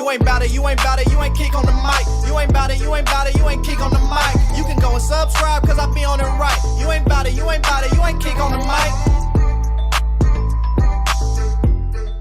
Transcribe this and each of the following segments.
You ain't bout it, you ain't bout it, you ain't KIEQ on the mic. You ain't bout it, you ain't bout it, you ain't KIEQ on the mic. You can go and subscribe, cause I be on it right. You ain't bout it, you ain't bout it, you ain't KIEQ on the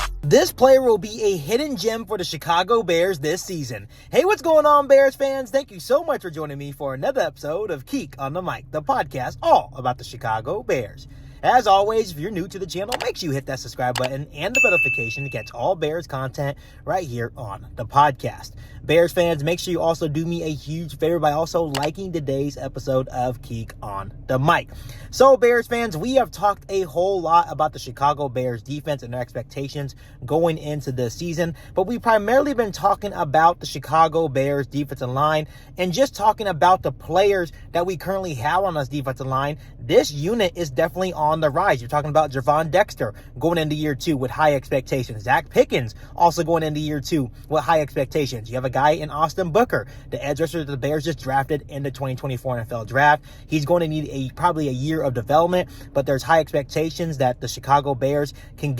mic. This player will be a hidden gem for the Chicago Bears this season. Hey, what's going on, Bears fans? Thank you so much for joining me for another episode of KIEQ on the Mic, the podcast all about the Chicago Bears. As always, if you're new to the channel, make sure you hit that subscribe button and the notification to catch all Bears content right here on the podcast. Bears fans, make sure you also do me a huge favor by also liking today's episode of KIEQ on the Mic. So, Bears fans, we have talked a whole lot about the Chicago Bears defense and their expectations going into this season, but we've primarily been talking about the Chicago Bears defensive line and just talking about the players that we currently have on this defensive line. This unit is definitely on the rise. You're talking about Gervon Dexter going into year 2 with high expectations. Zach Pickens also going into year 2 with high expectations. You have a guy in Austin Booker, the edge rusher that the Bears just drafted in the 2024 NFL draft. He's going to need probably a year of development, but there's high expectations that the Chicago Bears can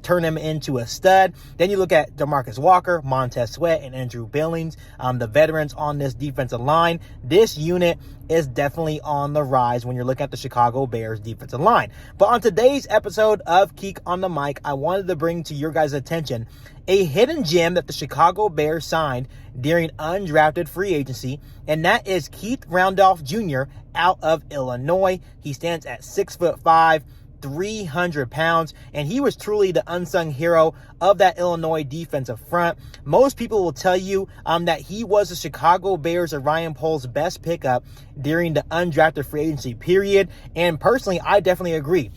turn him into a stud. Then you look at DeMarcus Walker, Montez Sweat, and Andrew Billings, the veterans on this defensive line. This unit is definitely on the rise when you're looking at the Chicago Bears defensive line. But on today's episode of KIEQ on the Mic, I wanted to bring to your guys' attention a hidden gem that the Chicago Bears signed during undrafted free agency, and that is Keith Randolph Jr. out of Illinois. He stands at 6'5", 300 pounds, and he was truly the unsung hero of that Illinois defensive front. Most people will tell you that he was the Chicago Bears and Ryan Poles' best pickup during the undrafted free agency period, and personally, I definitely agree.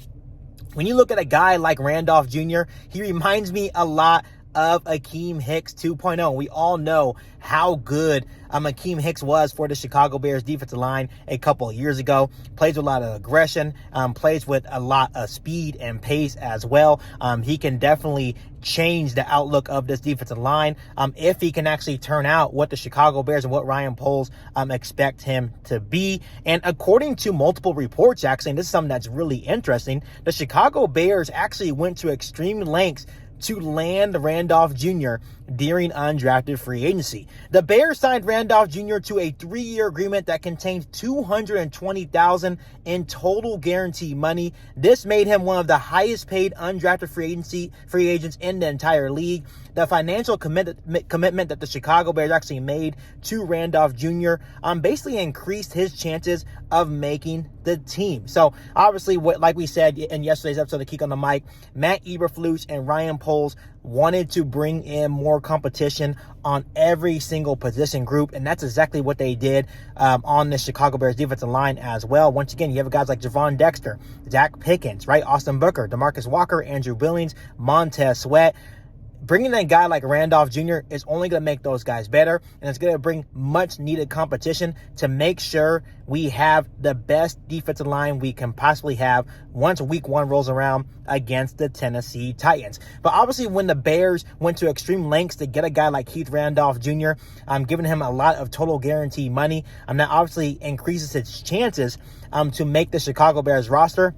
When you look at a guy like Randolph Jr., he reminds me a lot of Akiem Hicks 2.0. We all know how good Akiem Hicks was for the Chicago Bears defensive line a couple of years ago. Plays with a lot of aggression, plays with a lot of speed and pace as well. He can definitely change the outlook of this defensive line if he can actually turn out what the Chicago Bears and what Ryan Poles expect him to be. And according to multiple reports, actually, and this is something that's really interesting, the Chicago Bears actually went to extreme lengths to land Randolph Jr. during undrafted free agency. The Bears signed Randolph Jr. to a 3-year agreement that contains $220,000 in total guarantee money. This made him one of the highest paid undrafted free agents in the entire league. The financial commitment that the Chicago Bears actually made to Randolph Jr. Basically increased his chances of making the team. So obviously, like we said in yesterday's episode of KIEQ on the Mic, Matt Eberflus and Ryan Poles wanted to bring in more competition on every single position group, and that's exactly what they did on the Chicago Bears defensive line as well. Once again, you have guys like Gervon Dexter, Zach Pickens, right? Austin Booker, DeMarcus Walker, Andrew Billings, Montez Sweat. Bringing in a guy like Randolph Jr. is only going to make those guys better, and it's going to bring much needed competition to make sure we have the best defensive line we can possibly have once week 1 rolls around against the Tennessee Titans. But obviously, when the Bears went to extreme lengths to get a guy like Keith Randolph Jr., giving him a lot of total guarantee money, that obviously increases his chances to make the Chicago Bears roster.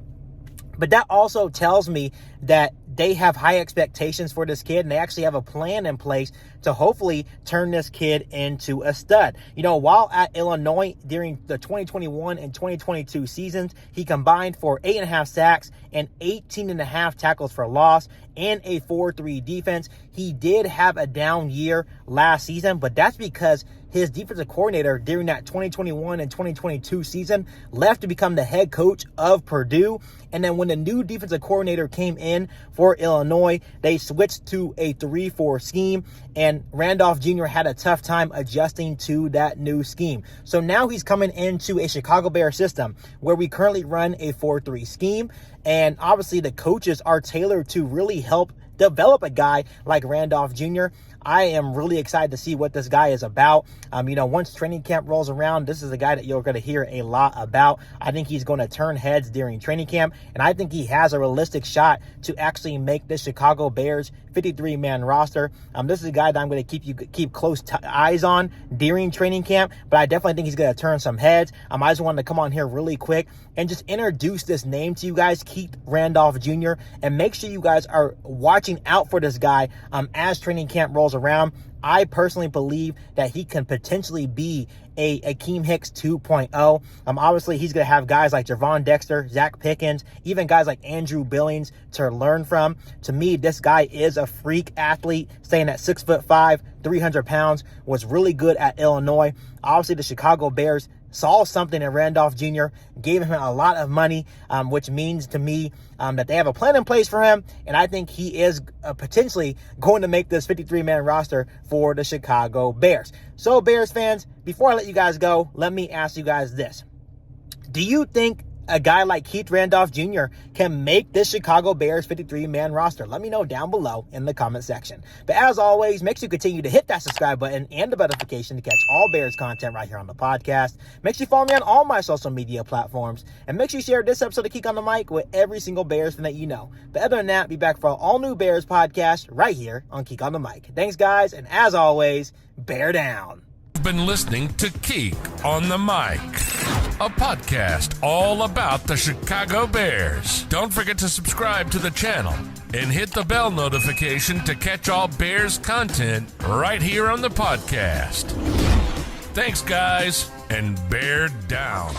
But that also tells me that they have high expectations for this kid, and they actually have a plan in place to hopefully turn this kid into a stud. You know, while at Illinois during the 2021 and 2022 seasons, he combined for 8.5 sacks and 18.5 tackles for loss and a 4-3 defense. He did have a down year last season, but that's because his defensive coordinator during that 2021 and 2022 season left to become the head coach of Purdue. And then when the new defensive coordinator came in for Illinois, they switched to a 3-4 scheme, and Randolph Jr. had a tough time adjusting to that new scheme. So now he's coming into a Chicago Bears system where we currently run a 4-3 scheme, and obviously the coaches are tailored to really help develop a guy like Randolph Jr. I am really excited to see what this guy is about. Once training camp rolls around, this is a guy that you're going to hear a lot about. I think he's going to turn heads during training camp, and I think he has a realistic shot to actually make the Chicago Bears 53-man roster. This is a guy that I'm going to keep close eyes on during training camp, but I definitely think he's going to turn some heads. I just wanted to come on here really quick and just introduce this name to you guys, Keith Randolph Jr., and make sure you guys are watching out for this guy as training camp rolls around. I personally believe that he can potentially be a Akeem Hicks 2.0. Obviously, he's going to have guys like Javon Dexter, Zach Pickens, even guys like Andrew Billings to learn from. To me, this guy is a freak athlete, staying at 6'5", 300 pounds, was really good at Illinois. Obviously, the Chicago Bears saw something in Randolph Jr., gave him a lot of money, which means to me that they have a plan in place for him, and I think he is potentially going to make this 53-man roster for the Chicago Bears. So, Bears fans, before I let you guys go, let me ask you guys this. Do you think a guy like Keith Randolph Jr. can make this Chicago Bears 53-man roster? Let me know down below in the comment section. But as always, make sure you continue to hit that subscribe button and the notification to catch all Bears content right here on the podcast. Make sure you follow me on all my social media platforms. And make sure you share this episode of KIEQ on the Mic with every single Bears fan that you know. But other than that, be back for an all-new Bears podcast right here on KIEQ on the Mic. Thanks, guys. And as always, bear down. You've been listening to KIEQ on the Mic, a podcast all about the Chicago Bears. Don't forget to subscribe to the channel and hit the bell notification to catch all Bears content right here on the podcast. Thanks, guys, and bear down.